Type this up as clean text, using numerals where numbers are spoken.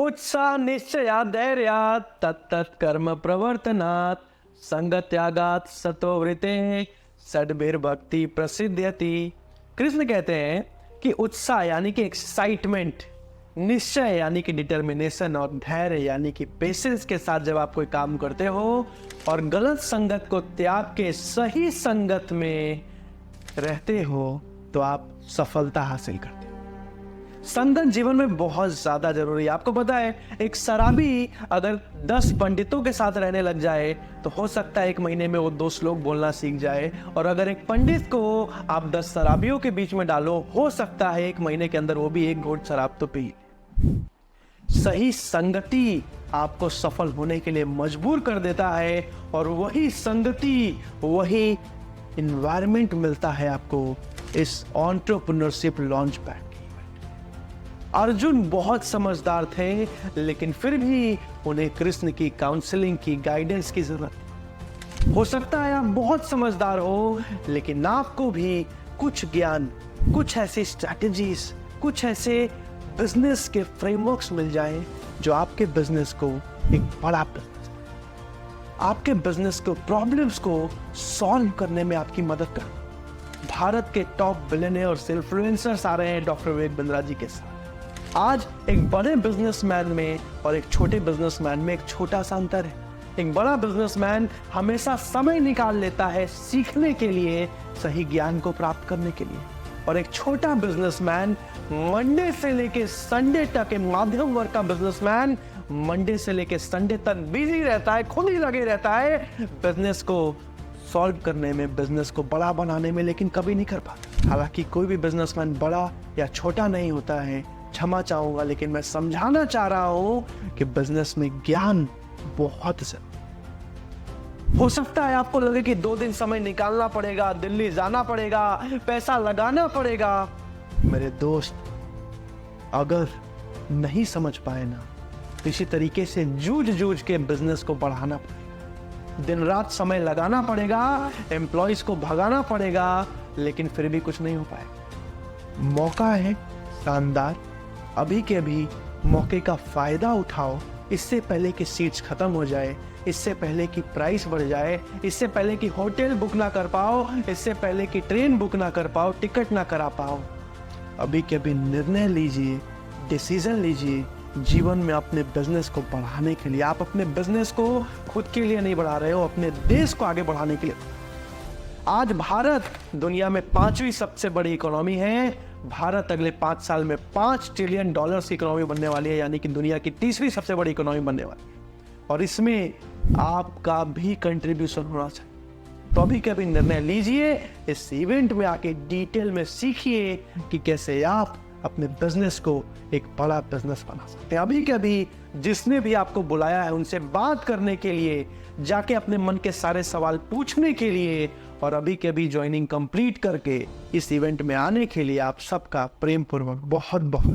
उत्साह निश्चया धैर्यात् तत्तत् कर्म प्रवर्तनात् संगत्यागात् सतोवृते षड्भिर्भक्ति प्रसिद्ध्यति। कृष्ण कहते हैं कि उत्साह यानी कि एक्साइटमेंट, निश्चय यानी कि डिटर्मिनेशन और धैर्य यानी कि पेशेंस के साथ जब आप कोई काम करते हो और गलत संगत को त्याग के सही संगत में रहते हो तो आप सफलता हासिल करते हो। संगत जीवन में बहुत ज्यादा जरूरी है। आपको पता है एक शराबी अगर 10 पंडितों के साथ रहने लग जाए तो हो सकता है 1 महीने में वो 2 श्लोक बोलना सीख जाए, और अगर एक पंडित को आप 10 शराबियों के बीच में डालो, हो सकता है 1 महीने के अंदर वो भी 1 घोट शराब तो पी। सही संगति आपको सफल होने के लिए मजबूर कर देता है, और वही संगति, वही इन्वायरमेंट मिलता है आपको इस एंटरप्रेन्योरशिप लॉन्च पैड। अर्जुन बहुत समझदार थे, लेकिन फिर भी उन्हें कृष्ण की काउंसलिंग की, गाइडेंस की जरूरत। हो सकता है आप बहुत समझदार हो, लेकिन आपको भी कुछ ज्ञान, कुछ ऐसी स्ट्रैटेजीज, कुछ ऐसे बिजनेस के फ्रेमवर्क्स मिल जाएं जो आपके बिजनेस को एक बड़ा बिजनेस, आपके बिजनेस को, प्रॉब्लम्स को सॉल्व करने में आपकी मदद कर। भारत के टॉप बिलियनियर्स, इन्फ्लुएंसर्स आ रहे हैं डॉक्टर विवेक बिंद्रा जी के साथ। आज एक बड़े बिजनेसमैन में और एक छोटे बिजनेसमैन में एक छोटा सा अंतर है। एक बड़ा बिजनेसमैन हमेशा समय निकाल लेता है सीखने के लिए, सही ज्ञान को प्राप्त करने के लिए, और एक छोटा बिजनेसमैन मंडे से लेके संडे तक, एक माध्यम वर्ग का बिजनेसमैन मंडे से लेके संडे तक बिजी रहता है, खुद ही लगे रहता है बिजनेस को सॉल्व करने में, बिजनेस को बड़ा बनाने में, लेकिन कभी नहीं कर पाता। हालांकि कोई भी बिजनेसमैन बड़ा या छोटा नहीं होता है, क्षमा चाहूंगा, लेकिन मैं समझाना चाह रहा हूं कि बिजनेस में ज्ञान बहुत जरूरी। हो सकता है आपको लगे कि 2 दिन समय निकालना पड़ेगा, दिल्ली जाना पड़ेगा, पैसा लगाना पड़ेगा। मेरे दोस्त, अगर नहीं समझ पाए ना, तो इसी तरीके से जूझ के बिजनेस को बढ़ाना पड़ेगा। दिन रात समय लगाना पड़ेगा, एम्प्लॉयज को भगाना पड़ेगा, लेकिन फिर भी कुछ नहीं हो पाएगा। मौका है शानदार, अभी के अभी मौके का फायदा उठाओ, इससे पहले कि सीट्स खत्म हो जाए, इससे पहले कि प्राइस बढ़ जाए, इससे पहले कि होटल बुक ना कर पाओ, इससे पहले कि ट्रेन बुक ना कर पाओ, टिकट ना करा पाओ। अभी के अभी निर्णय लीजिए, डिसीजन लीजिए जीवन में अपने बिजनेस को बढ़ाने के लिए। आप अपने बिजनेस को खुद के लिए नहीं बढ़ा रहे हो, अपने देश को आगे बढ़ाने के लिए। आज भारत दुनिया में 5वीं सबसे बड़ी इकोनॉमी है। भारत अगले 5 साल में $5 ट्रिलियन की इकोनॉमी बनने वाली है, यानी कि दुनिया की 3वीं सबसे बड़ी इकोनॉमी बनने वाली है, और इसमें आपका भी कंट्रीब्यूशन होना चाहिए। तो अभी कभी निर्णय लीजिए, इस इवेंट में आके डिटेल में सीखिए कि कैसे आप अपने बिजनेस को एक बड़ा बिजनेस बना सकते हैं। अभी कभी जिसने भी आपको बुलाया है उनसे बात करने के लिए, जाके अपने मन के सारे सवाल पूछने के लिए, और अभी के अभी ज्वाइनिंग कंप्लीट करके इस इवेंट में आने के लिए आप सबका प्रेम पूर्वक बहुत बहुत